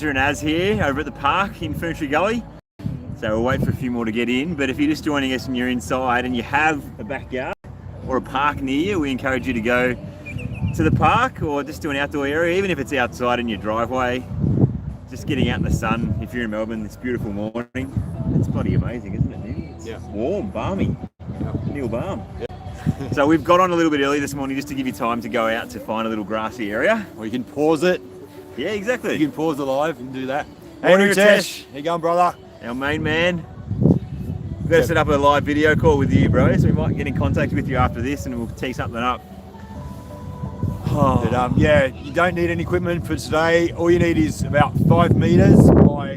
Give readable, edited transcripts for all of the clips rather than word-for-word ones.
and Az here over at the park in Ferntree Gully. So we'll wait for a few more to get in, but if you're just joining us and you're inside and you have a backyard or a park near you, we encourage you to go to the park or just to an outdoor area, even if it's outside in your driveway. Just getting out in the sun. If you're in Melbourne this beautiful morning, it's bloody amazing, isn't it, Neil? It's warm, balmy. Neil balm. So we've got on a little bit early this morning just to give you time to go out to find a little grassy area. Or you can pause it. Yeah, exactly. You can pause the live and do that. Hey, Morning, Ritesh. How you going, brother? Our main man. We've got to set up a live video call with you, bro, so we might get in contact with you after this and we'll tee something up. Oh. But, yeah, you don't need any equipment for today. All you need is about 5 meters by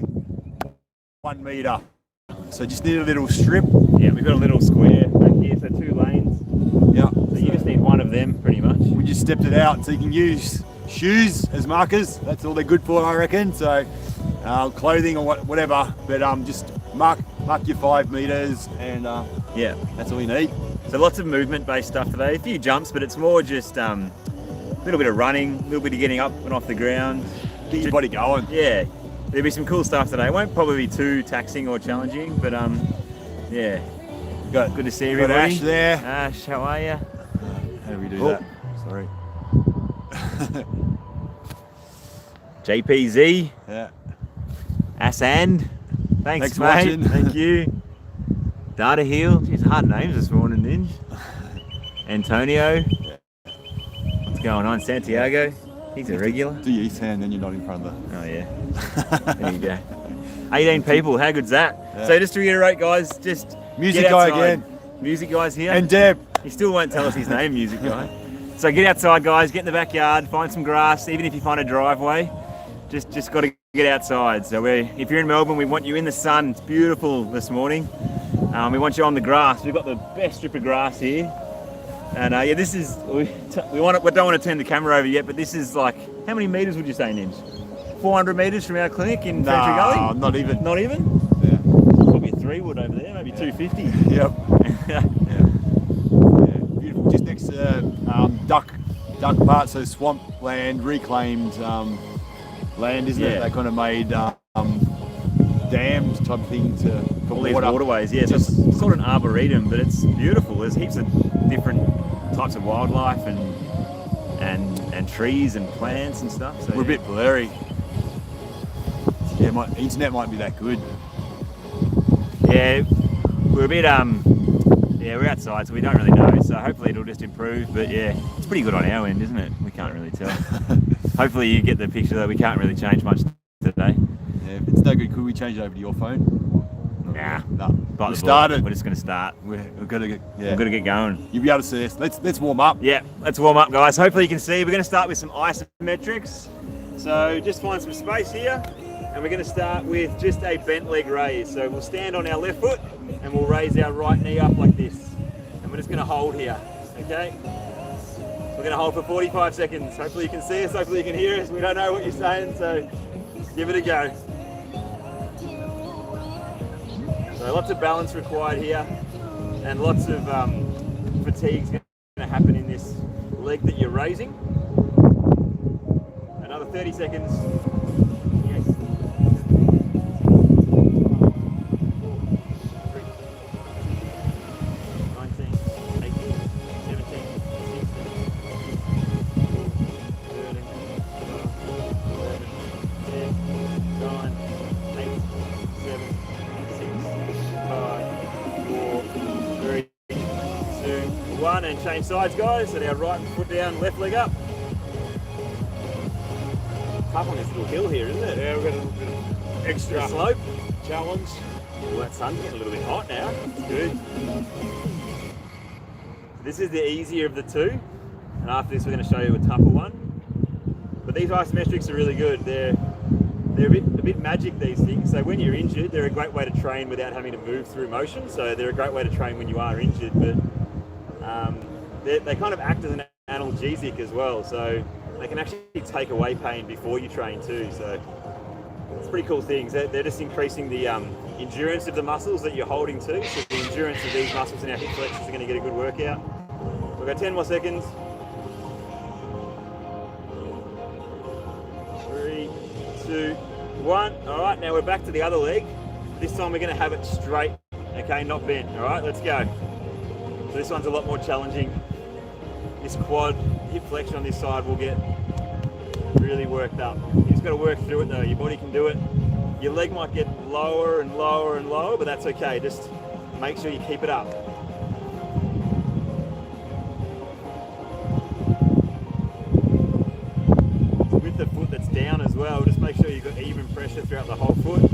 1 meter. So just need a little strip. Yeah, we've got a little square back here, so 2 lanes. Yeah. So you just need one of them, pretty much. We just stepped it out, so you can use shoes as markers. That's all they're good for, I reckon. So clothing or whatever, but just mark your 5 meters, and yeah, that's all you need. So lots of movement-based stuff today. A few jumps, but it's more just a little bit of running, a little bit of getting up and off the ground. Get your body going. Yeah, there'll be some cool stuff today. It won't probably be too taxing or challenging, but yeah. Good to see everybody. Got Ash there. Ash, how are you? How do we do that? Sorry. JPZ. Yeah. Asand. Thanks for mate. watching. Thank you. Data Heal. Jeez, hard names this morning, Ninja. Antonio. What's going on? Santiago. He's a regular. Do your east hand, then you're not in front of the... Oh yeah. There you go. 18 people. How good's that? Yeah. So just to reiterate, guys, just Music get guy outside. again. Music guy's here. And Deb. He still won't tell us his name, Music guy. So get outside, guys. Get in the backyard. Find some grass. Even if you find a driveway, just got to get outside. So if you're in Melbourne, we want you in the sun. It's beautiful this morning. We want you on the grass. We've got the best strip of grass here. And yeah, this is we don't want to turn the camera over yet, but this is like, how many meters would you say, Ninja? 400 meters from our clinic in Ferntree Gully? Not even. Not even? Yeah. Probably a 3 wood over there, maybe 250. Yep. Yeah. Beautiful. Just next to duck part, so swamp land, reclaimed land, isn't it? They kind of made dams type thing for all these waterways. Yeah, so it's called an arboretum, but it's beautiful. There's heaps of different types of wildlife and trees and plants and stuff. So we're a bit blurry. Yeah, my internet might be that good. Yeah, we're a bit yeah, we're outside, so we don't really know. So hopefully it'll just improve. But yeah, it's pretty good on our end, isn't it? We can't really tell. Hopefully you get the picture, though. We can't really change much today. Yeah, if it's no good, could we change it over to your phone? Nah. We started. We're just going to start. We've got to get. Yeah. We've got to get going. You'll be able to see us. Let's warm up. Yeah, let's warm up, guys. Hopefully you can see. We're going to start with some isometrics. So just find some space here, and we're going to start with just a bent leg raise. So we'll stand on our left foot, and we'll raise our right knee up like this. And we're just going to hold here, okay? We're going to hold for 45 seconds. Hopefully you can see us, hopefully you can hear us. We don't know what you're saying, so give it a go. So lots of balance required here, and lots of fatigue's going to happen in this leg that you're raising. Another 30 seconds. Yes. 19, 18, 17, 16, 13, 11, 10, 9, 8, 7, 6, 5, 4, 3, 2, 1, and change sides, guys. So now right foot down, left leg up. Tough on this little hill here, isn't it? Yeah, we've got a little bit of Extra slope. challenge. Well, that sun's getting a little bit hot now. It's good. This is the easier of the two, and after this we're going to show you a tougher one. But these isometrics are really good. They're a bit magic, these things. So when you're injured, they're a great way to train without having to move through motion. So they're a great way to train when you are injured, but they kind of act as an analgesic as well. So they can actually take away pain before you train too. So it's pretty cool things. They're just increasing the endurance of the muscles that you're holding to. So the endurance of these muscles in our hip flexors are going to get a good workout. We've got 10 more seconds. 3, 2, one. All right, now we're back to the other leg. This time we're going to have it straight, okay, not bent. All right, let's go. So this one's a lot more challenging. This quad, hip flexion on this side will get really worked up. You just got to work through it though. Your body can do it. Your leg might get lower and lower and lower, but that's okay. Just make sure you keep it up. With the foot that's down as well, just make sure you've got even pressure throughout the whole foot.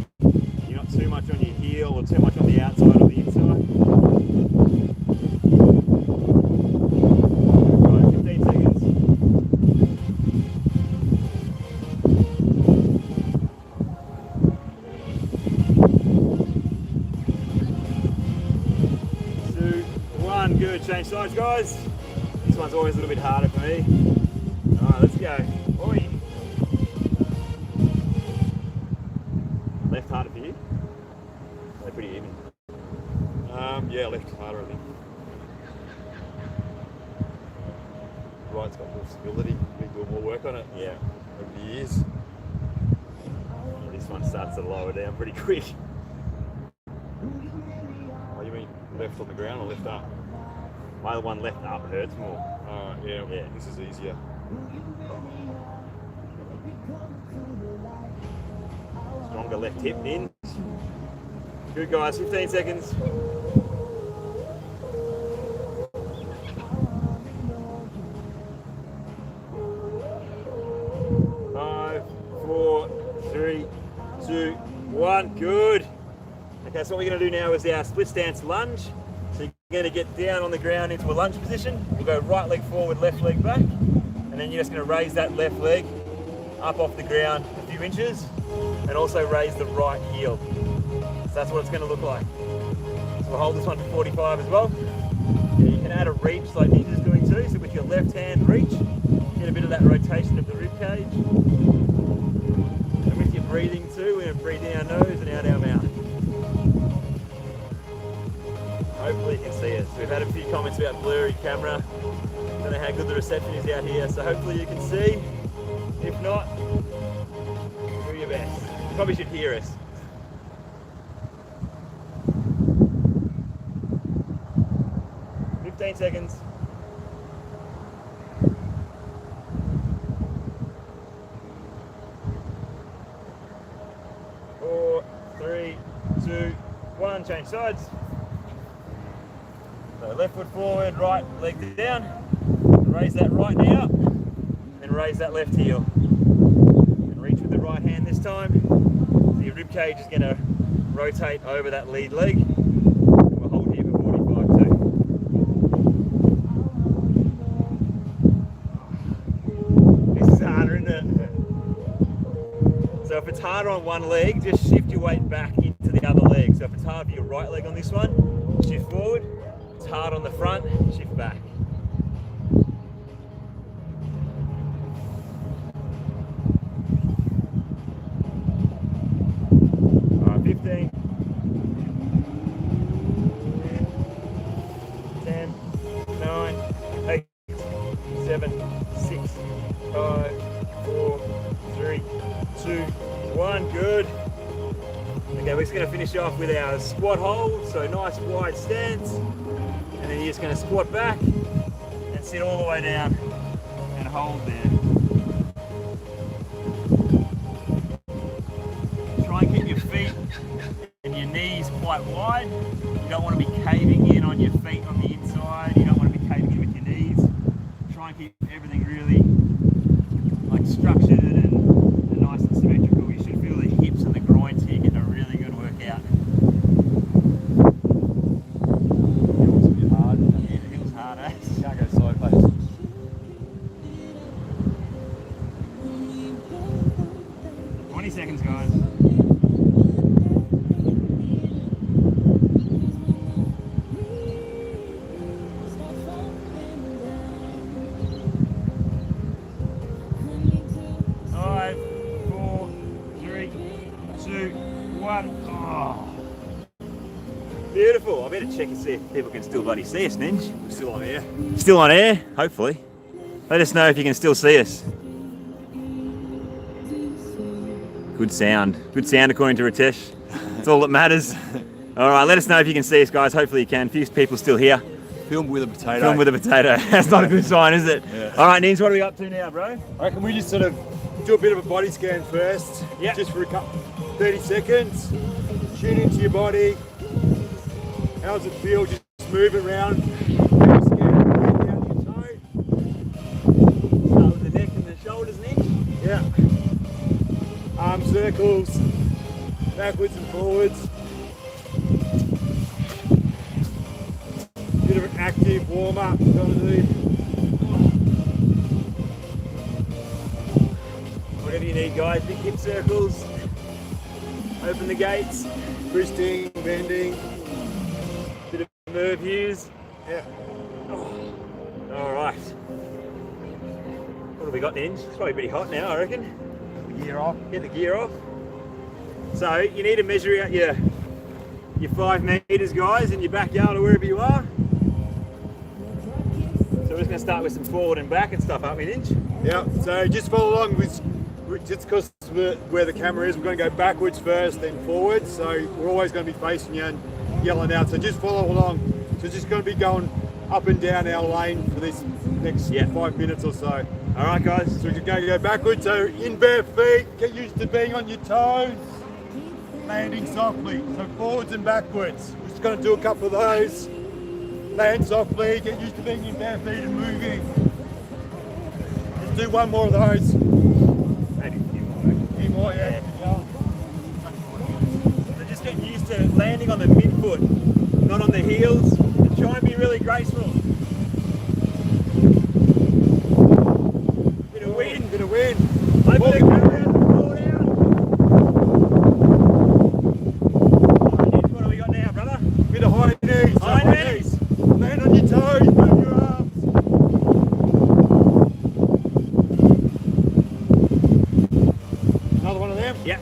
You're not too much on your heel or too much on the outside or the inside. Right, 15 seconds. Two, one, good. Change sides, guys. This one's always a little bit harder for me. All right, let's go. Oi. Left harder for you? They're pretty even. Yeah, left harder, I think. Right's got more stability. We do more work on it. Yeah. Over the years. This one starts to lower down pretty quick. Oh, you mean left on the ground or left up? My one left up hurts more. Yeah. Yeah. This is easier. Stronger left hip in. Good guys, 15 seconds. 5, 4, 3, 2, 1. Good. Okay, so what we're going to do now is our split stance lunge. So you're going to get down on the ground into a lunge position. We'll go right leg forward, left leg back. And then you're just going to raise that left leg up off the ground a few inches. And also raise the right heel. So that's what it's going to look like. So we'll hold this one for 45 as well. Yeah, you can add a reach like Ninja's doing too. So with your left hand reach, get a bit of that rotation of the rib cage. And with your breathing too, we're going to breathe in our nose and out our mouth. Hopefully you can see us. We've had a few comments about blurry camera. Don't know how good the reception is out here. So hopefully you can see. If not, do your best. You probably should hear us. Seconds. 4, 3, 2, 1. Change sides. So left foot forward, right leg down. Raise that right knee up. Then raise that left heel. And reach with the right hand this time. So your rib cage is going to rotate over that lead leg. We'll hold here for 45 too. So if it's harder on one leg, just shift your weight back into the other leg. So if it's hard for your right leg on this one, shift forward. If it's hard on the front, shift back. All right, 15. 10, 9, 8, 7, 6, 5, 4, 3, 2, 1. Good. Okay, we're just going to finish off with our squat hold. So nice wide stance. And then you're just going to squat back and sit all the way down and hold there. Try and keep your feet and your knees quite wide. You don't want to be caving in on your feet on the inside. You don't want to be caving in with your knees. Try and keep everything really like structured and nice and symmetrical. You should feel the hips and the groins here getting a really good workout. Hills a bit hard. Yeah, the hill's hard, eh? Can't go sideways. Seconds, guys. Five, 4, 3, 2, 1. Oh. Beautiful. I better check and see if people can still bloody see us, Ninja. We're still on air. Still on air, hopefully. Let us know if you can still see us. Good sound according to Ritesh. That's all that matters. All right, let us know if you can see us, guys. Hopefully you can. Few people still here. Film with a potato. Film with a potato. That's not a good sign, is it? Yeah. All right, Nins, what are we up to now, bro? I reckon we just sort of do a bit of a body scan first. Yeah. Just for 30 seconds. Tune into your body. How does it feel? Just move it around. Scan down your toe. Start with the neck and the shoulders, Nins. Yeah. Arm circles. Backwards and forwards. Bit of an active warm up. Whatever you need, guys. Big hip circles. Open the gates. Twisting, bending. Bit of nerve use. Yeah. All right. What have we got, Ninja? It's probably pretty hot now, I reckon. Gear off. Get the gear off. So you need to measure out your 5 meters, guys, in your backyard or wherever you are. So we're just going to start with some forward and back and stuff, aren't we, Ninja? Yeah. So just follow along with. Just because where the camera is, we're going to go backwards first, then forwards. So we're always going to be facing you and yelling out. So just follow along. So just going to be going up and down our lane for this next 5 minutes or so. All right, guys. So we're going to go backwards. So in bare feet, get used to being on your toes, landing softly. So forwards and backwards. We're just going to do a couple of those. Land softly. Get used to being in bare feet and moving. Let's do one more of those. More, yeah. So just get used to landing on the midfoot, not on the heels, and try and be really graceful. Bit of wind. Bit of wind. Open the camera out and pull it out. Alright, what do we got now, brother? Bit of high knees. High knees. Land on your toes, move your arms. Another one of them? Yeah.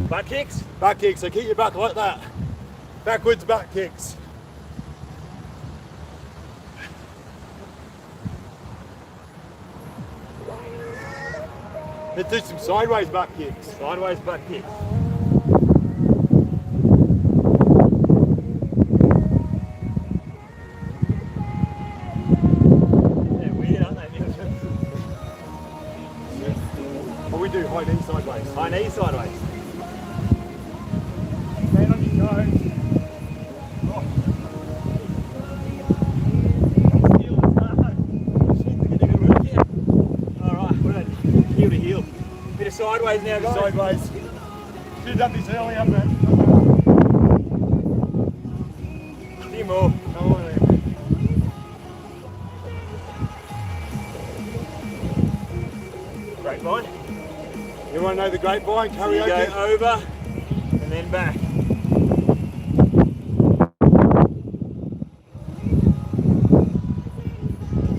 Butt kicks. Back kicks, so keep your back like that. Backwards back kicks. Let's do some sideways back kicks. Sideways butt kicks. They're weird, aren't they? Or we do high knee sideways. High knee sideways. Stand on your toes. Heel to heel. Bit of sideways now, guys. Sideways. Should have done this earlier, but A few more. come on then. Grapevine. You want to know the grapevine? So you Karaoke? go over and then back.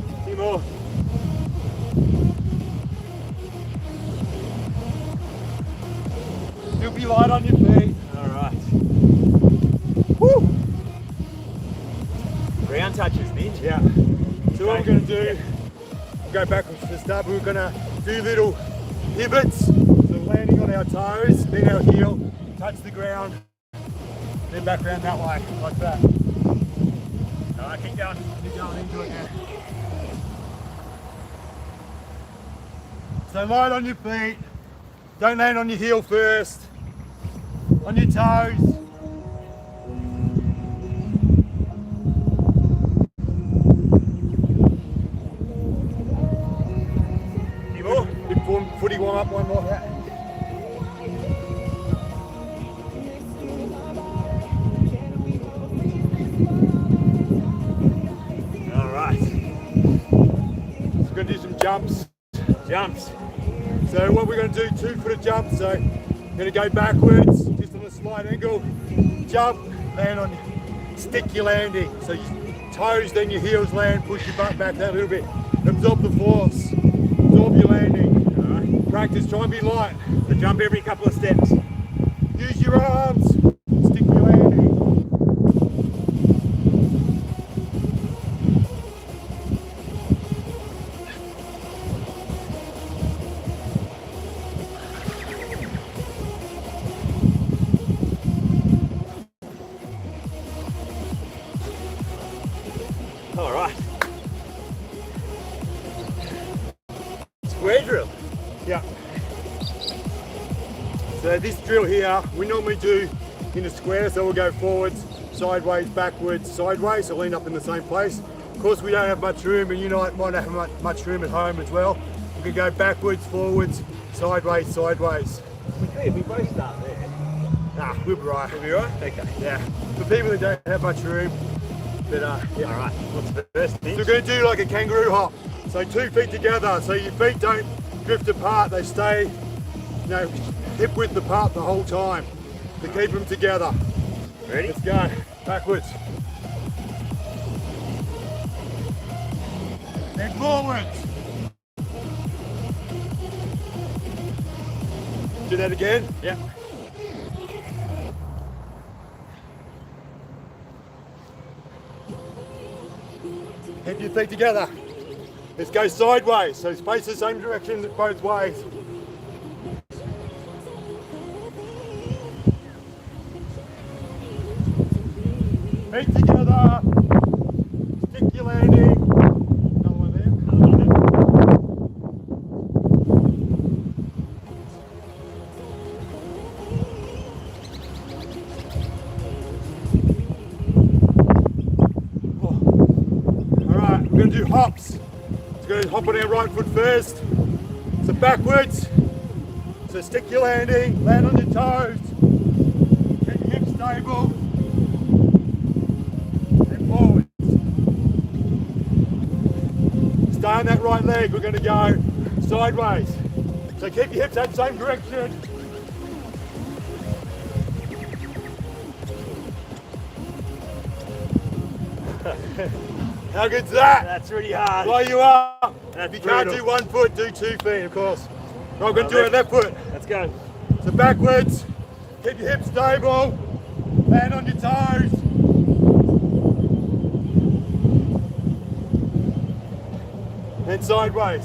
A few more. Still be light on your feet. Alright. Woo! Ground touches, Ninja. Yeah. So what we're going to do, we'll go backwards to start, but we're going to do little pivots. So landing on our toes, then our heel, touch the ground, then back around that way, like that. Alright, keep going. Keep going into it now. So light on your feet, don't land on your heel first, on your toes. Few more. Footy warm up, one more. Alright. So we're going to do some jumps. Jumps. So what we're going to do, 2-footer jumps. So going to go backwards, just on a slight angle, jump, land on, stick your landing. So your toes, then your heels land, push your butt back that little bit. Absorb the force, absorb your landing. Alright. Practice, try and be light. So jump every couple of steps. Use your arms, stick your landing. square drill. Yeah. So this drill here, we normally do in a square, so we'll go forwards, sideways, backwards, sideways, so we'll end up in the same place. Of course, we don't have much room, and you might not have much room at home as well. We can go backwards, forwards, sideways, sideways. We both start there. Nah, we'll be right. We'll be right? Okay. Yeah. For people that don't have much room, but yeah. All right, what's the first thing? So we're going to do like a kangaroo hop. So 2 feet together, so your feet don't drift apart, they stay, you know, hip width apart the whole time to keep them together. Ready? Let's go. Backwards. And forwards. Do that again? Yeah. Keep your feet together. Let's go sideways, so face the same direction both ways. Feet together. Stick your landing. Another one there. Alright, we're going to do hops. So we're going to hop on our right foot first. So backwards. So stick your landing, land on your toes. Keep your hips stable. And forward. Stay on that right leg, we're going to go sideways. So keep your hips that same direction. How good's that? That's really hard. Blow you up. That's If you can't brutal. do 1 foot, do 2 feet, of course. Right, we're going to do our left foot. Let's go. So backwards, keep your hips stable, land on your toes. And sideways.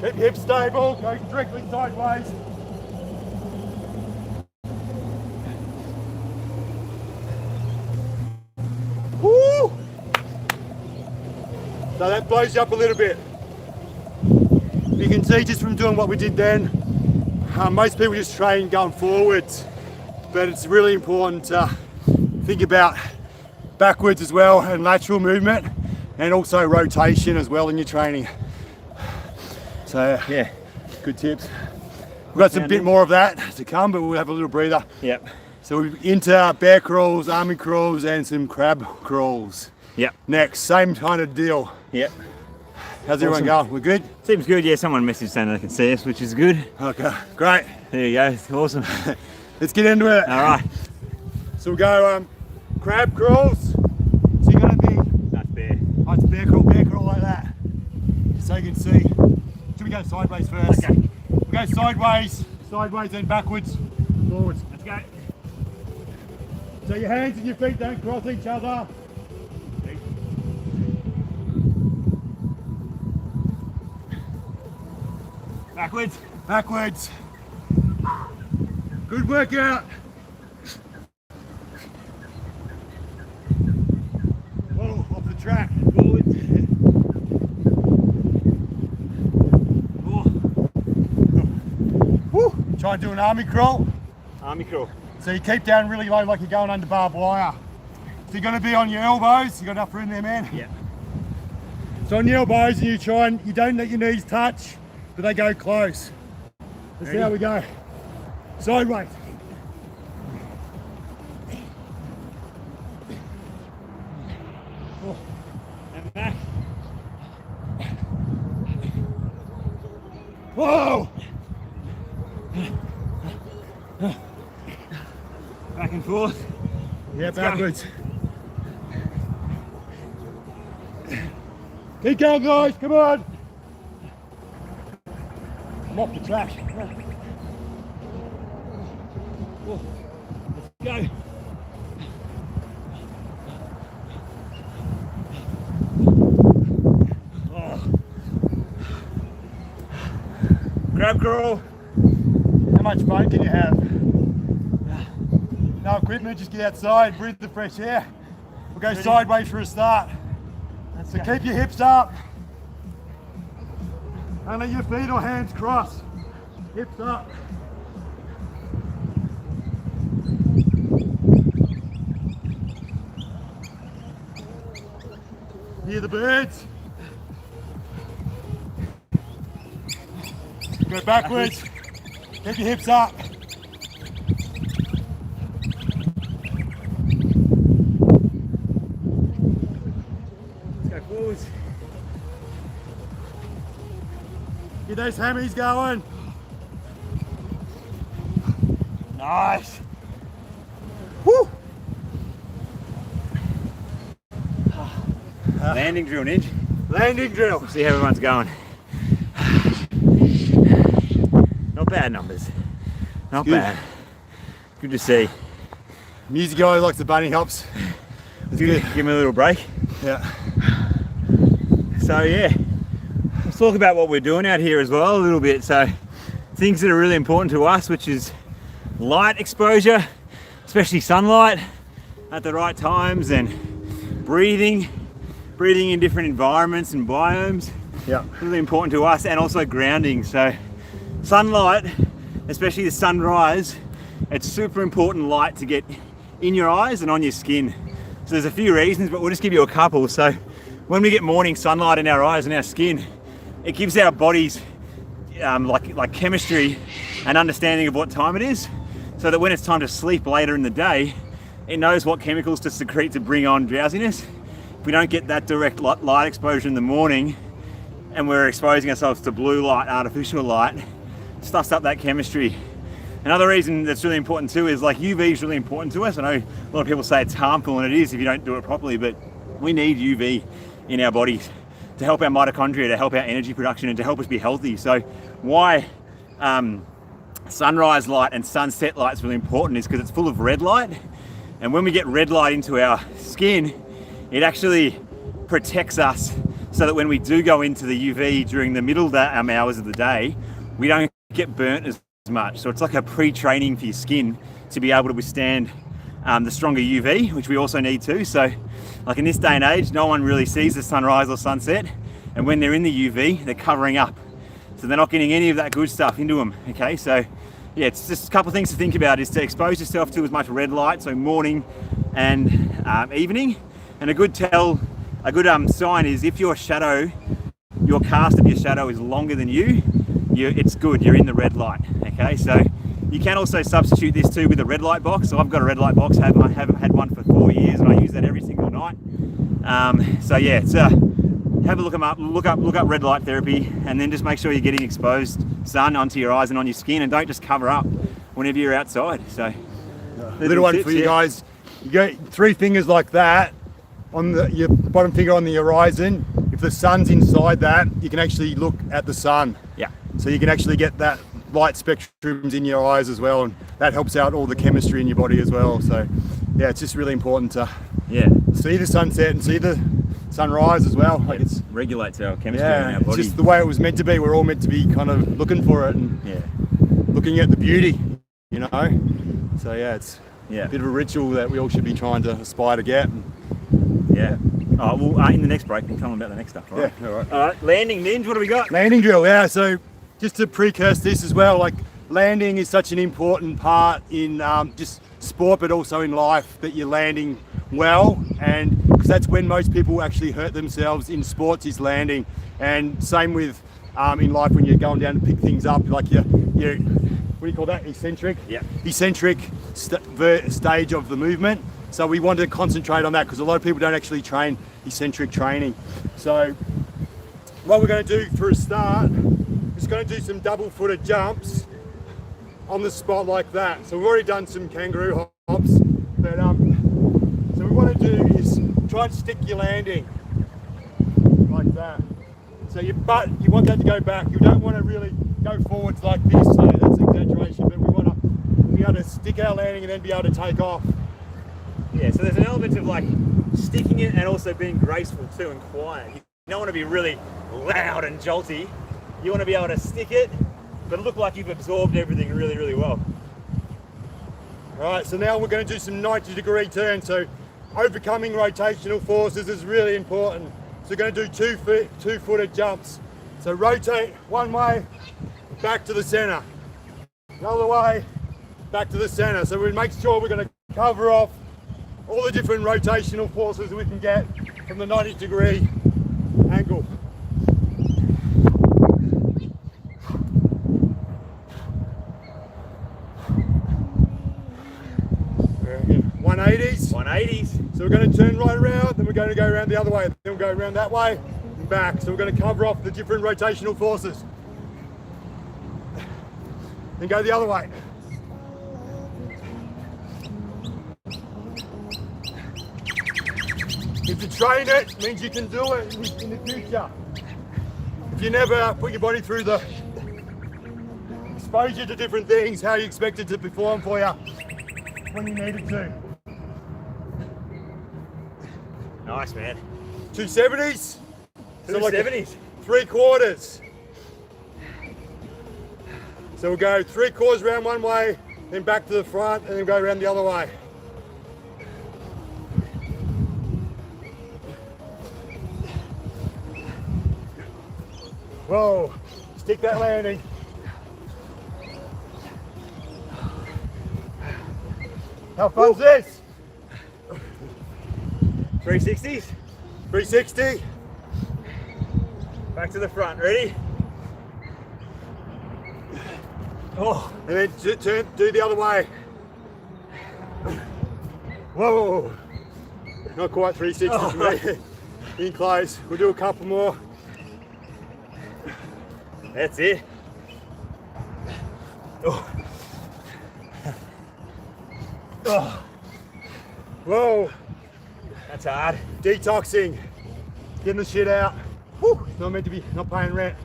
Keep your hips stable, go directly sideways. Woo! So that blows you up a little bit. You can see just from doing what we did then, most people just train going forwards, but it's really important to think about backwards as well and lateral movement and also rotation as well in your training. So yeah, good tips. We've got some bit more of that to come, but we'll have a little breather. Yep. So we're into bear crawls, army crawls and some crab crawls. Yep. Next, same kind of deal. Yep. How's everyone going? We're good? Seems good. Yeah, someone messaged saying they can see us, which is good. Okay, great. There you go. It's awesome. Let's get into it. All right. So we'll go crab crawls. So you're going to be, That's bear. oh, it's bear crawl like that. Just so you can see. Should we go sideways first? Okay. We'll go sideways, then backwards, forwards. Let's go. So your hands and your feet don't cross each other. Backwards. Backwards. Good workout. Oh, off the track. Forwards. Woo. Try and do an army crawl. Army crawl. So you keep down really low like you're going under barbed wire. So you're going to be on your elbows. You got enough room there, man? Yeah. So on your elbows, and you try and you don't let your knees touch, but they go close. Let's see how we go. Sideways. And back. Whoa! Back and forth. Yeah, backwards. Keep going, guys. Come on. I'm off the track. Go. Crab crawl. How much fun can you have? No equipment, just get outside, breathe the fresh air. We'll go sideways for a start. So keep your hips up. Only your feet or hands cross. Hips up. Hear the birds. Go backwards. Keep your hips up. Let's go forwards. Get those hammies going. Nice. Woo. Landing drill, Ninja. Landing drill. See how everyone's going. Not bad numbers. Not Good. bad. Good to see. Music guy likes the bunny hops. It's good. Give me a little break. Yeah. So yeah, let's talk about what we're doing out here as well a little bit. So things that are really important to us, which is light exposure, especially sunlight at the right times, and breathing in different environments and biomes. Yeah. Really important to us, and also grounding. So sunlight, especially the sunrise, it's super important light to get in your eyes and on your skin. So there's a few reasons, but we'll just give you a couple. So when we get morning sunlight in our eyes and our skin, it gives our bodies like chemistry and understanding of what time it is, so that when it's time to sleep later in the day, it knows what chemicals to secrete to bring on drowsiness. If we don't get that direct light exposure in the morning, and we're exposing ourselves to blue light, artificial light, it stuffs up that chemistry. Another reason that's really important too is like UV is really important to us. I know a lot of people say it's harmful, and it is if you don't do it properly, but we need UV in our bodies to help our mitochondria, to help our energy production, and to help us be healthy. So why sunrise light and sunset light is really important is because it's full of red light, and when we get red light into our skin, it actually protects us so that when we do go into the UV during the middle hours of the day, we don't get burnt as much. So it's like a pre-training for your skin to be able to withstand the stronger UV, which we also need too. So like in this day and age, no one really sees the sunrise or sunset, and when they're in the UV, they're covering up, so they're not getting any of that good stuff into them. Okay, so yeah, it's just a couple of things to think about, is to expose yourself to as much red light, so morning and evening. And a good sign is if your cast of your shadow is longer than it's good, you're in the red light. Okay, so you can also substitute this too with a red light box. So I've got a red light box, I have had one for 4 years, and I use that every single night. So yeah, it's have a look up red light therapy, and then just make sure you're getting exposed sun onto your eyes and on your skin, and don't just cover up whenever you're outside. So Little one for you guys. You go 3 fingers like that on your bottom finger on the horizon. If the sun's inside that, you can actually look at the sun. Yeah. So you can actually get that light spectrums in your eyes as well, and that helps out all the chemistry in your body as well. So yeah, it's just really important to see the sunset and see the sunrise as well. Like it regulates our chemistry in our it's body. just the way it was meant to be. We're all meant to be kind of looking for it and looking at the beauty, you know. So yeah, it's a bit of a ritual that we all should be trying to aspire to get. Yeah. Oh, well, in the next break, we'll tell them about the next stuff. Right? Yeah, all right. All right, landing, Ninja, what do we got? Landing drill, yeah. So just to precursor this as well, like landing is such an important part in just sport, but also in life, that you're landing well, and because that's when most people actually hurt themselves in sports, is landing. And same with in life, when you're going down to pick things up, like you're what do you call that? Eccentric? Yeah. Eccentric stage of the movement. So we want to concentrate on that, because a lot of people don't actually train eccentric training. So what we're going to do for a start is going to do some double-footed jumps on the spot like that. So we've already done some kangaroo hops, but so what we want to do is try and stick your landing like that. So you want that to go back. You don't want to really go forwards like this, so that's an exaggeration, but we want to be able to stick our landing and then be able to take off. Yeah, so there's an element of like sticking it and also being graceful too, and quiet. You don't want to be really loud and jolty. You want to be able to stick it, but look like you've absorbed everything really, really well. All right, so now we're going to do some 90-degree turns. So overcoming rotational forces is really important. So we're going to do two-footed jumps So rotate one way, back to the center. Another way, back to the center. So we make sure we're going to cover off all the different rotational forces we can get from the 90-degree angle. Again, 180s. 180s. So we're going to turn right around, then we're going to go around the other way. Then we'll go around that way and back. So we're going to cover off the different rotational forces. Then go the other way. If you train it, it means you can do it in the future. If you never put your body through the exposure to different things, how you expect it to perform for you when you need it to. Nice, man. 270s. 270s. 3/4. So we'll go 3/4 around one way, then back to the front, and then go around the other way. Whoa, stick that landing. How fun's this? 360s. 360. Back to the front. Ready? Oh, And then do the other way. Whoa, not quite 360 for me. In close. We'll do a couple more. that's it. Oh. Oh. Whoa, That's hard. detoxing, getting the shit out. Whew. Not meant to be, not paying rent.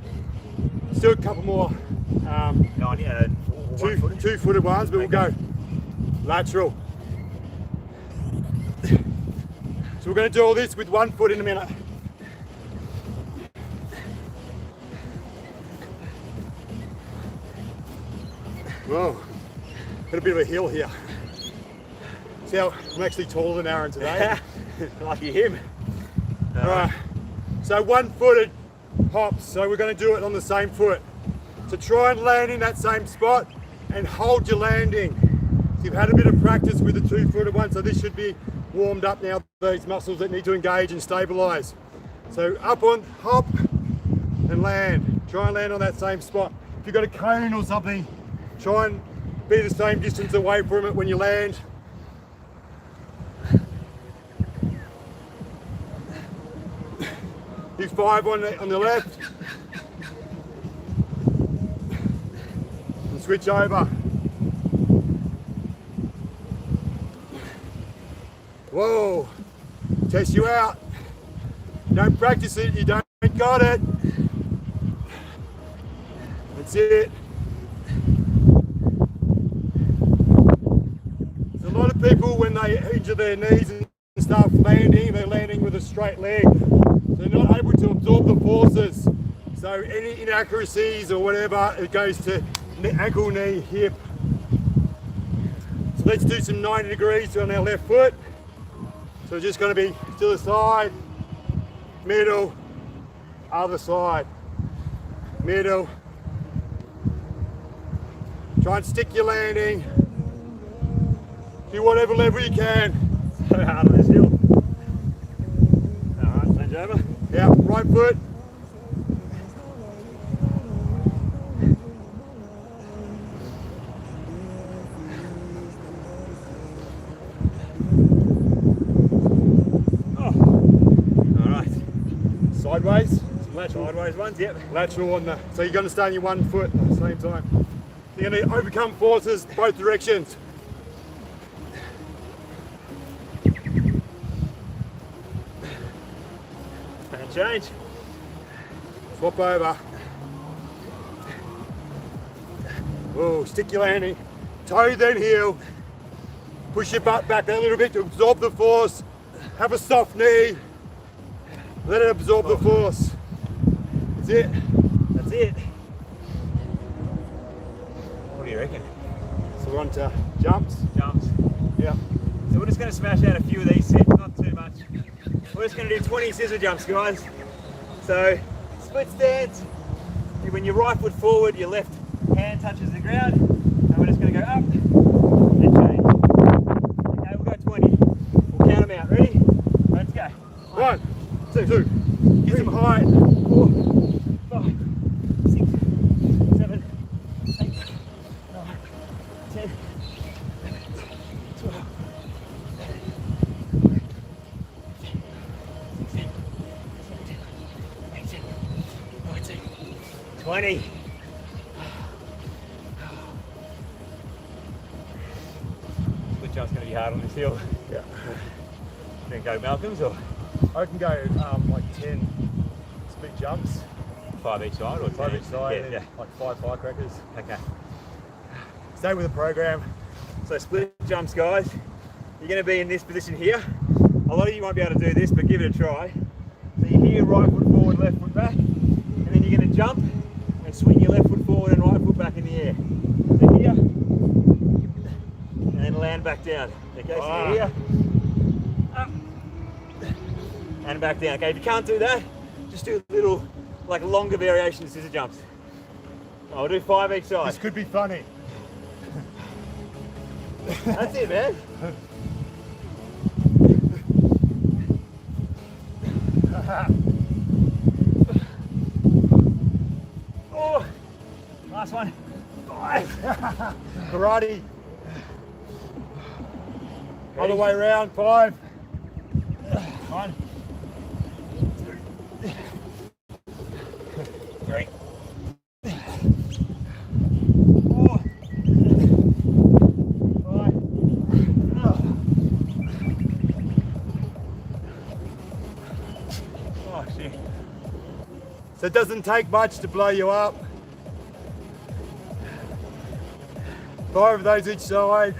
Still a couple more. Two-footed ones, but we'll go lateral. So we're going to do all this with 1 foot in a minute. Whoa, got a bit of a hill here. See how I'm actually taller than Aaron today? Lucky him. All right, so 1-footed hops. So we're going to do it on the same foot. So try and land in that same spot and hold your landing. So you've had a bit of practice with the 2-footed one, so this should be warmed up now, these muscles that need to engage and stabilize. So up on, hop and land. Try and land on that same spot. If you've got a cone or something, try and be the same distance away from it when you land. Do 5 on the left. And switch over. Whoa, test you out. Don't practice it, you don't got it. That's it. So a lot of people, when they injure their knees and start landing, they're landing with a straight leg. They're not able to absorb the forces. So any inaccuracies or whatever, it goes to ankle, knee, hip. So let's do some 90 degrees on our left foot. So it's just going to be to the side, middle, other side, middle. Try and stick your landing. Do whatever level you can. So hard on this hill. Alright, lunge over. Yeah, right foot. Sideways. Sideways ones, yep. Lateral on the, so you're going to stay on your 1 foot at the same time. You're going to overcome forces both directions. And change. Swap over. Whoa, stick your landing. Toe then heel. Push your butt back a little bit to absorb the force. Have a soft knee. Let it absorb the force. That's it. That's it. What do you reckon? So we're on to jumps. Jumps. Yeah. So we're just going to smash out a few of these sets, not too much. We're just going to do 20 scissor jumps, guys. So split stance. When your right foot forward, your left hand touches the ground, and we're just going to go up and change. Okay, we'll go 20. We'll count them out. Ready? Let's go. 1, 2, get some height. 4, 5, 6, 7, 8, 9, 10, 12, 20. Split jump's going to be hard on this hill. Yeah. Then go Malcolm's or I can go like 10 split jumps, 5 each side or 5 10? each side, Yeah, and yeah. like 5 firecrackers. Okay. Stay with the program. So split jumps, guys. You're going to be in this position here. A lot of you won't be able to do this, but give it a try. So you're here, right foot forward, left foot back, and then you're going to jump and swing your left foot forward and right foot back in the air. So here, and then land back down. Okay, so you're here, up, and back down. Okay, if you can't do that, just do little, like longer variation of scissor jumps. I'll do 5 each side. This could be funny. That's it, man. Oh, last one. 5. Karate. Other way around, 5. 1, 2, 3, 4, 5. Oh shit. So it doesn't take much to blow you up. 5 of those each side.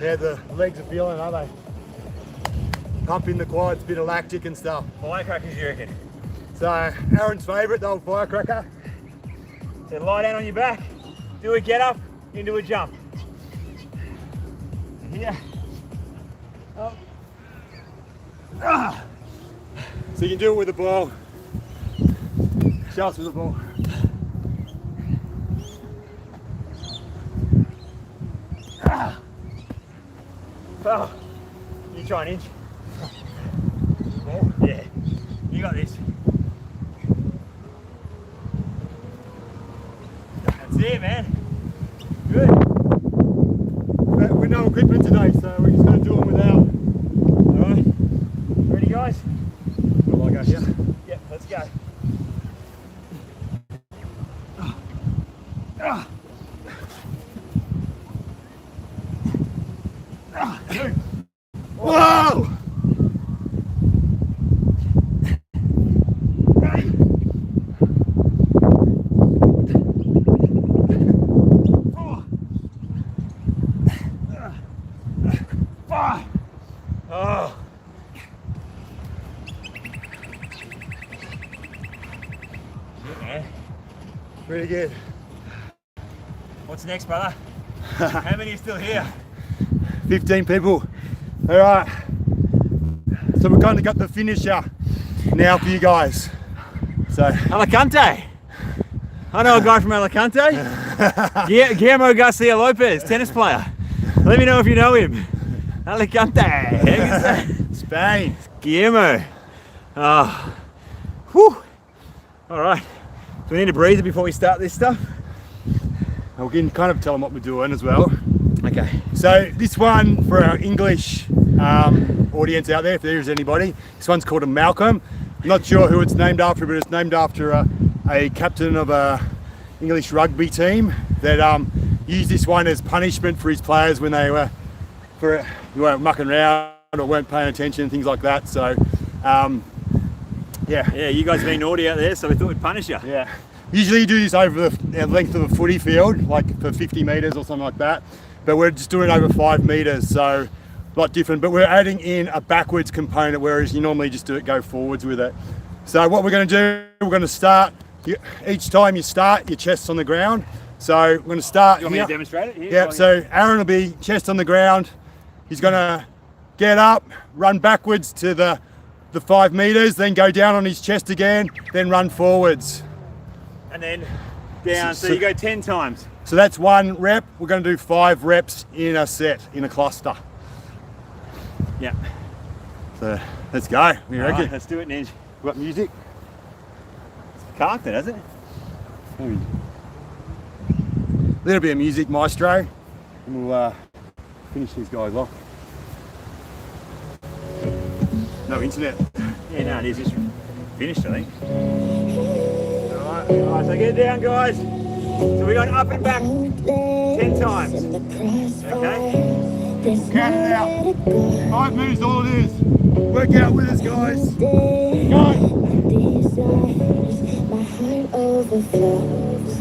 Yeah, the legs are feeling, aren't they? Pumping the quads, bit of lactic and stuff. Firecrackers, you reckon? So Aaron's favourite, the old firecracker. So lie down on your back, do a get up, into a jump. Here. Up. Ah. So you can do it with the ball. Shafts with the ball. Ah. Oh, you try an inch. More? Yeah, you got this. That's it, man. Good. But with no equipment today, so we're just going to do them without. All right. Ready, guys? Well, I go here. Yep, let's go. Whoa! Oh. Good, man. Pretty good. What's next, brother? How many are still here? 15 people. All right. So we've kind of got the finisher now for you guys. So Alicante. I know a guy from Alicante. Guillermo Garcia Lopez, tennis player. Let me know if you know him. Alicante. Spain. Guillermo. Oh. Whew. All right. Do we need a breather before we start this stuff? And we can kind of tell them what we're doing as well. Okay. So this one for our English audience out there, if there is anybody, this one's called a Malcolm. I'm not sure who it's named after, but it's named after a captain of a English rugby team that used this one as punishment for his players when they were weren't mucking around or weren't paying attention and things like that. So yeah. Yeah, you guys have been naughty out there, so we thought we'd punish you. Yeah. Usually you do this over the length of a footy field, like for 50 metres or something like that. But we're just doing it over 5 metres, so a lot different. But we're adding in a backwards component, whereas you normally just go forwards with it. So what we're going to do, we're going to start, each time you start, your chest's on the ground. So we're going to start You want me here. to demonstrate it? Here, Yep, so Aaron will be chest on the ground. He's going to get up, run backwards to the the 5 meters, then go down on his chest again, then run forwards. And then down, so you go 10 times. So that's 1 rep. We're going to do 5 reps in a set, in a cluster. Yeah. So let's go. You reckon? Right, let's do it, Ninja. Got music? It's carved it, hasn't it? A little bit of music, maestro, and we'll finish these guys off. No internet. Yeah, no, it is just finished, I think. Alright, so get down, guys. So we're going up and back 10 times. Okay? Count it out. 5 minutes, all it is. Work out with us, guys. Go! My heart overflows.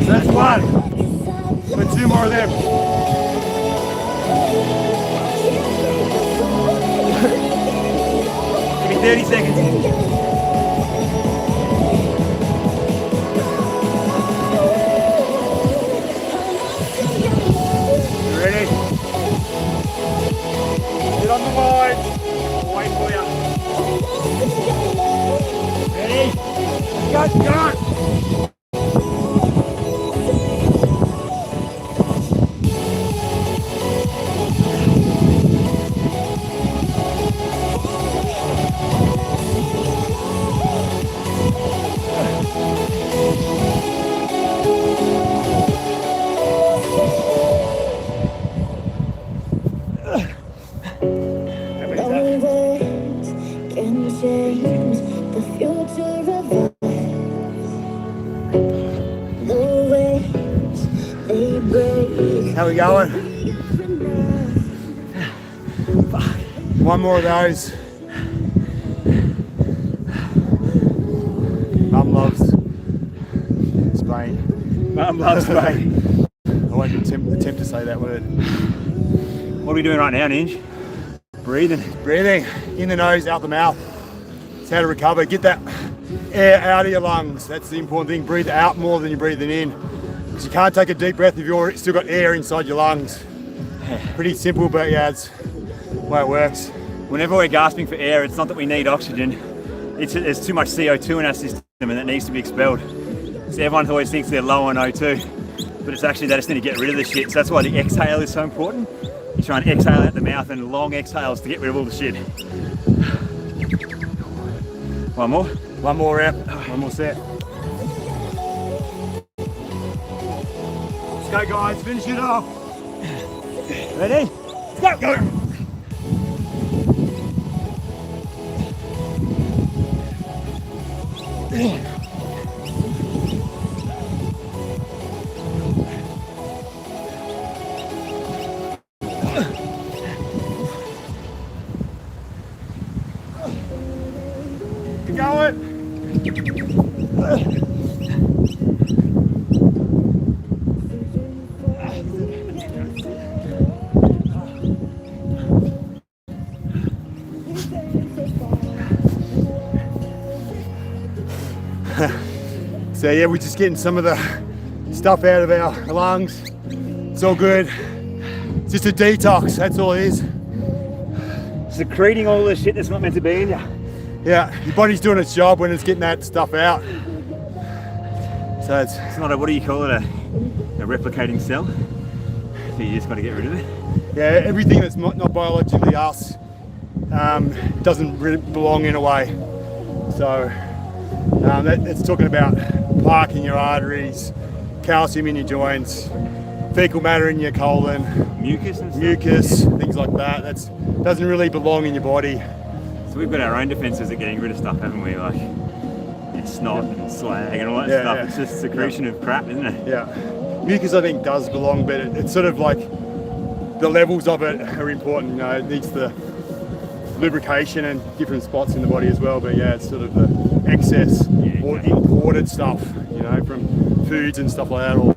That's 1. Put 2 more of them. Give me 30 seconds. Ready? Get on the line. I'll wait for you. Ready? Go! How we going? One more of those. Mum loves Spain. Mum loves Spain. I won't attempt to say that word. What are we doing right now, Ninja? Breathing. Breathing. In the nose, out the mouth. It's how to recover. Get that air out of your lungs. That's the important thing. Breathe out more than you're breathing in. Because you can't take a deep breath if you've still got air inside your lungs. Pretty simple, but yeah, it's the way it works. Whenever we're gasping for air, it's not that we need oxygen. There's too much CO2 in our system and it needs to be expelled. So everyone always thinks they're low on O2, but it's actually they just need to get rid of the shit. So that's why the exhale is so important. You try and exhale out the mouth and long exhales to get rid of all the shit. One more? One more rep, one more set. Let's go, guys, finish it off. Ready? Go, go. Keep going. So yeah, we're just getting some of the stuff out of our lungs. It's all good. It's just a detox, that's all it is. Secreting all the shit that's not meant to be in you. Yeah, your body's doing its job when it's getting that stuff out. So it's not a, what do you call it, a replicating cell? So you just got to get rid of it. Yeah, everything that's not biologically us doesn't really belong in a way. So it's talking about plaque in your arteries, calcium in your joints, fecal matter in your colon, mucus and stuff. Mucus, things like that. That doesn't really belong in your body. So we've got our own defences at getting rid of stuff, haven't we? Like snot and slag and all that stuff. Yeah. It's just secretion of crap, isn't it? Yeah. Mucus I think does belong, but it's sort of like the levels of it are important. You know, it needs the lubrication and different spots in the body as well. But yeah, it's sort of the excess or exactly. imported stuff, you know, from foods and stuff like that, or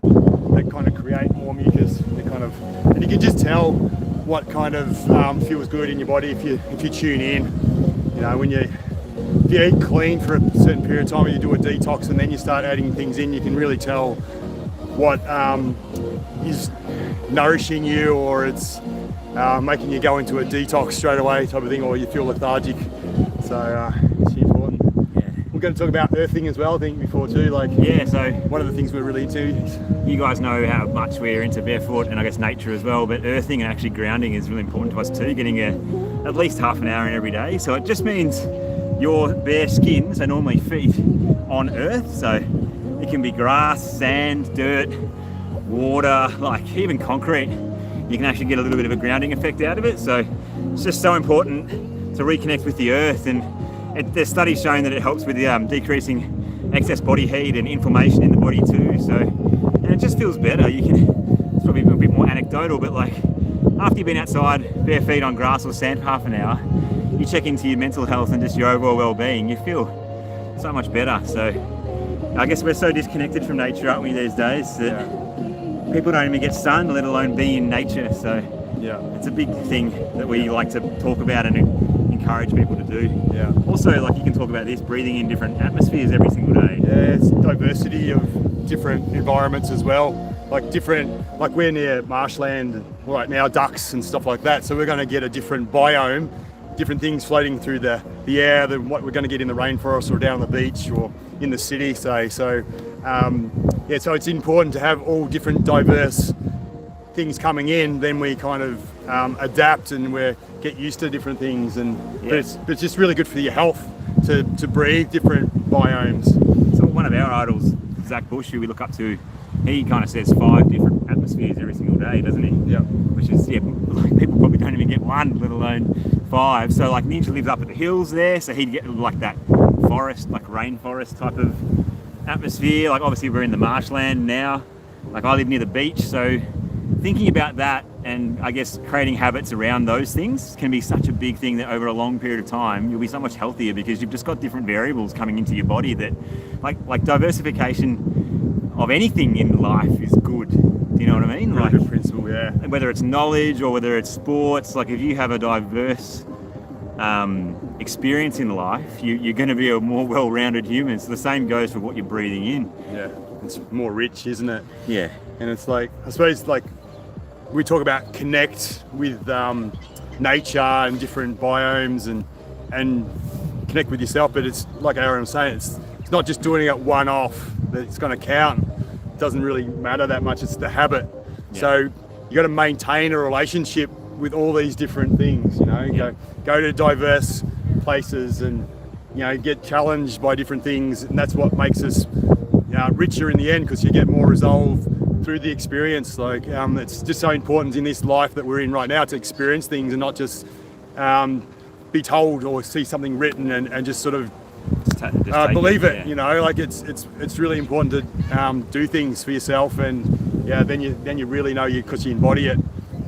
that kind of create more mucus. And you can just tell what kind of feels good in your body if you tune in. You know, if you eat clean for a certain period of time, or you do a detox, and then you start adding things in, you can really tell what is nourishing you, or it's making you go into a detox straight away type of thing, or you feel lethargic. So it's important. Yeah. We're going to talk about earthing as well, I think, before too. So One of the things we're really into. you guys know how much we're into barefoot and I guess nature as well, but earthing and actually grounding is really important to us too, getting at least half an hour in every day. So it just means your bare skin, so normally feet, on earth. So it can be grass, sand, dirt, water, like even concrete. You can actually get a little bit of a grounding effect out of it. So it's just so important to reconnect with the earth, and there's studies showing that it helps with decreasing excess body heat and inflammation in the body too. So, and it just feels better. It's probably a bit more anecdotal, but like after you've been outside bare feet on grass or sand for half an hour, you check into your mental health and just your overall well-being, you feel so much better. So I guess we're so disconnected from nature, aren't we, these days, that people don't even get sun, let alone be in nature. So Yeah. it's a big thing that we like to talk about and encourage people to do. Yeah. Also, like you can talk about this, breathing in different atmospheres every single day. Yeah, it's diversity of different environments as well. Like we're near marshland right now, ducks and stuff like that. So we're going to get a different biome, different things floating through the air than what we're going to get in the rainforest or down the beach or in the city, say. So it's important to have all different diverse things coming in. Then we kind of adapt and we get used to different things. But it's just really good for your health to breathe different biomes. So one of our idols, Zach Bush, who we look up to, he kind of says 5 different atmospheres every single day, doesn't he? Yeah. Which is, like people probably don't even get 1, let alone 5. So like Ninja lives up at the hills there, so he'd get like that forest, like rainforest type of atmosphere. Like obviously we're in the marshland now. Like I live near the beach, so thinking about that and I guess creating habits around those things can be such a big thing that over a long period of time you'll be so much healthier, because you've just got different variables coming into your body that like diversification of anything in life is good. Do you know what I mean? Really Like good principle, yeah. whether it's knowledge or whether it's sports, like if you have a diverse experience in life, you're going to be a more well-rounded human. So the same goes for what you're breathing in. Yeah, it's more rich, isn't it? Yeah. And it's like, I suppose, like we talk about connect with nature and different biomes and connect with yourself, but it's like Aaron was saying, it's not just doing it one-off that it's going to count. It doesn't really matter that much. It's the habit. Yeah. So you got to maintain a relationship with all these different things. You know, Yeah. go to diverse places and get challenged by different things, and that's what makes us richer in the end, because you get more resolve through the experience. Like it's just so important in this life that we're in right now to experience things and not just be told or see something written and just sort of believe it. Yeah. Like it's really important to do things for yourself, and then you really know you, because you embody it,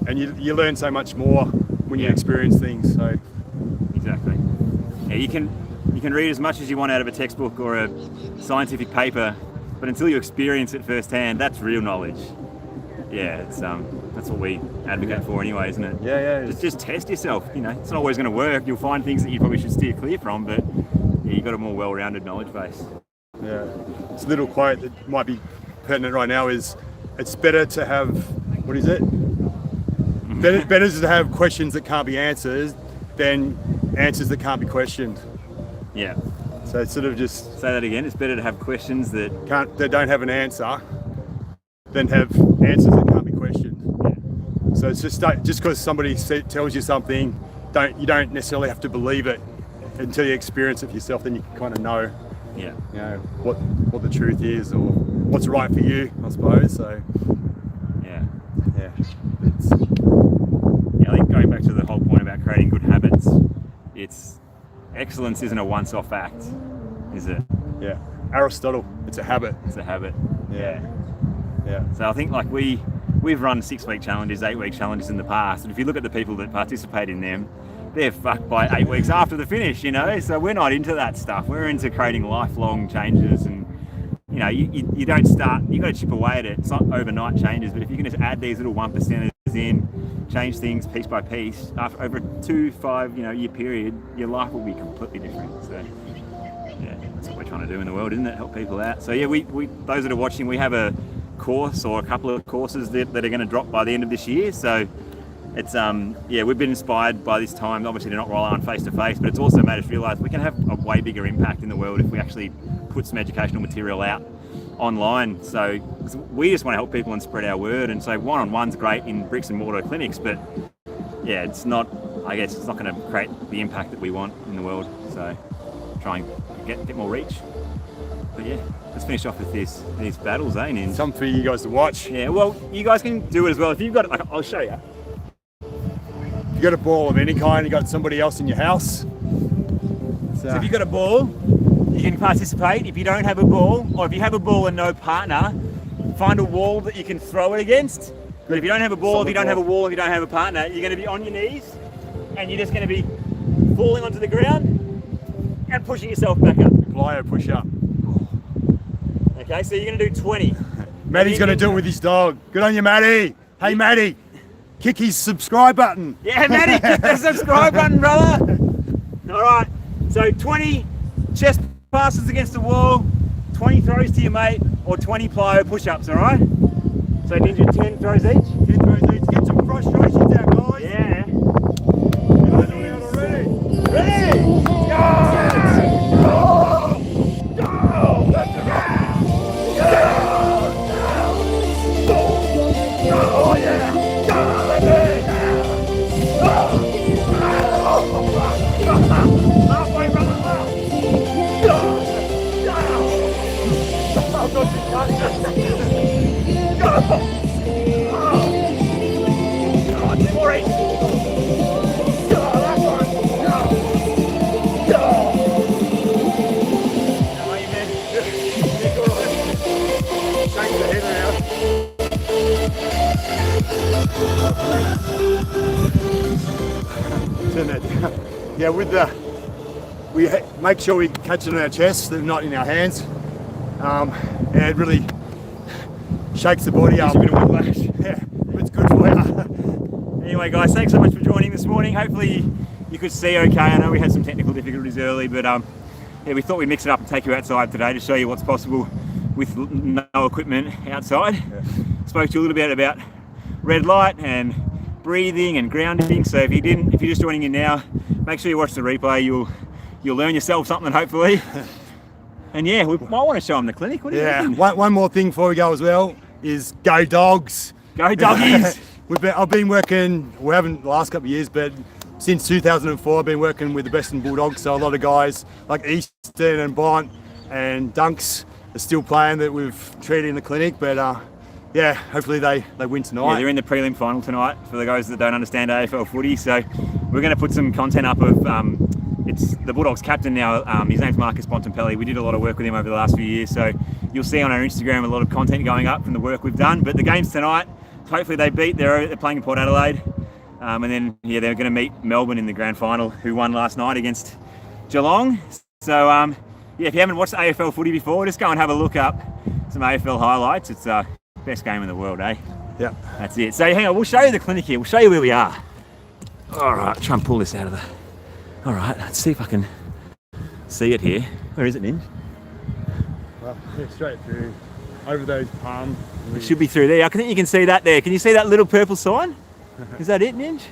and you learn so much more when you experience things. So Exactly. Yeah, you can read as much as you want out of a textbook or a scientific paper, but until you experience it firsthand, that's real knowledge. Yeah, it's that's what we advocate for anyway, isn't it? yeah, Just test yourself. It's not always going to work. You'll find things that you probably should steer clear from, but you've got a more well-rounded knowledge base. yeah. It's a little quote that might be pertinent right now is, it's better to have, what is it? better to have questions that can't be answered than answers that can't be questioned. Yeah. So it's sort of just Say that again. It's better to have questions that that don't have an answer than have answers that can't be questioned. So it's just because somebody tells you something, you don't necessarily have to believe it until you experience it for yourself. Then you can kind of know, what the truth is or what's right for you, I suppose. So yeah. It's, I think going back to the whole point about creating good habits, excellence isn't a once-off act, is it? yeah. Aristotle, it's a habit. It's a habit. Yeah. So I think like we've run 6-week challenges, 8-week challenges in the past, and if you look at the people that participate in them, they're fucked by 8 weeks after the finish, you know. So we're not into that stuff. We're into creating lifelong changes, and you know, you don't start. You got to chip away at it. It's not overnight changes, but if you can just add these little 1%ers in, change things piece by piece, after over a 2-5 year period, your life will be completely different. So yeah, that's what we're trying to do in the world, isn't it? Help people out. So yeah, we those that are watching, we have a course or a couple of courses that are going to drop by the end of this year. So it's yeah, we've been inspired by this time. Obviously to not roll on face to face, but it's also made us realise we can have a way bigger impact in the world if we actually put some educational material out online. So we just want to help people and spread our word. And so one-on-one's great in bricks and mortar clinics, but yeah, it's not. I guess it's not going to create the impact that we want in the world. So try and get more reach. But yeah, let's finish off with these battles, eh? And Something for you guys to watch. yeah, well, you guys can do it as well. If you've got it, like, I'll show you. If you got a ball of any kind, you got somebody else in your house. So if you've got a ball, you can participate. If you don't have a ball, or if you have a ball and no partner, find a wall that you can throw it against. But if you don't have a ball, if you don't have a wall, if you don't have a partner, you're going to be on your knees, and you're just going to be falling onto the ground and pushing yourself back up. Plyo push up. Okay, so you're going to do 20. Matty's going to do it with his dog. Good on you, Matty. Hey, Matty, kick his subscribe button. Yeah, Matty, click the subscribe button, brother. All right, so 20 chest passes against the wall, 20 throws to your mate, or 20 plyo push-ups, all right? So Ninja, 10 throws each? 10 throws each. Get some frustrations out, guys. Yeah. Ready? Ready? Yeah, we make sure we catch it on our chest, they're not in our hands, and it really shakes the body up. A bit of whiplash. Yeah, it's good for you. Anyway, guys, thanks so much for joining this morning. Hopefully you could see okay. I know we had some technical difficulties early, but yeah, we thought we'd mix it up and take you outside today to show you what's possible with no equipment outside. Yeah. Spoke to you a little bit about red light and breathing and grounding. So if you're just joining in now, make sure you watch the replay. You'll learn yourself something, hopefully. And yeah, we might want to show them the clinic. What do you reckon? One more thing before we go as well is go dogs. Go doggies. I've been working, we haven't the last couple of years, but since 2004 I've been working with the Western Bulldogs. So a lot of guys like Easton and Bont and Dunks are still playing that we've treated in the clinic. But yeah, hopefully they win tonight. Yeah, they're in the prelim final tonight for the guys that don't understand AFL footy. So we're going to put some content up of it's the Bulldogs captain now. His name's Marcus Bontempelli. We did a lot of work with him over the last few years. So you'll see on our Instagram a lot of content going up from the work we've done. But the game's tonight. Hopefully they beat. They're playing in Port Adelaide. And then yeah, they're going to meet Melbourne in the grand final, who won last night against Geelong. So yeah, if you haven't watched AFL footy before, just go and have a look up some AFL highlights. It's best game in the world, eh? Yeah. That's it. So hang on, we'll show you the clinic here. We'll show you where we are. All right, try and pull this out of the... All right, let's see if I can see it here. Where is it, Ninj? Well, yeah, straight through, over those palms. It should be through there. I think you can see that there. Can you see that little purple sign? Is that it, Ninj?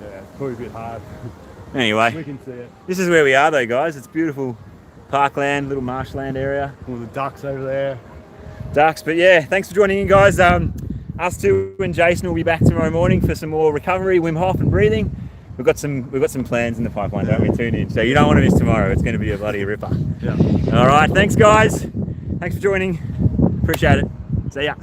Yeah, it's probably a bit hard. Anyway, We can see it. this is where we are though, guys. It's beautiful parkland, little marshland area. All the ducks over there. Ducks, but yeah, thanks for joining in, guys. Us two and Jason will be back tomorrow morning for some more recovery, Wim Hof and breathing. We've got some plans in the pipeline, don't we? Tune in. So you don't want to miss tomorrow. It's going to be a bloody ripper. Yeah. All right, thanks guys. Thanks for joining. Appreciate it. See ya.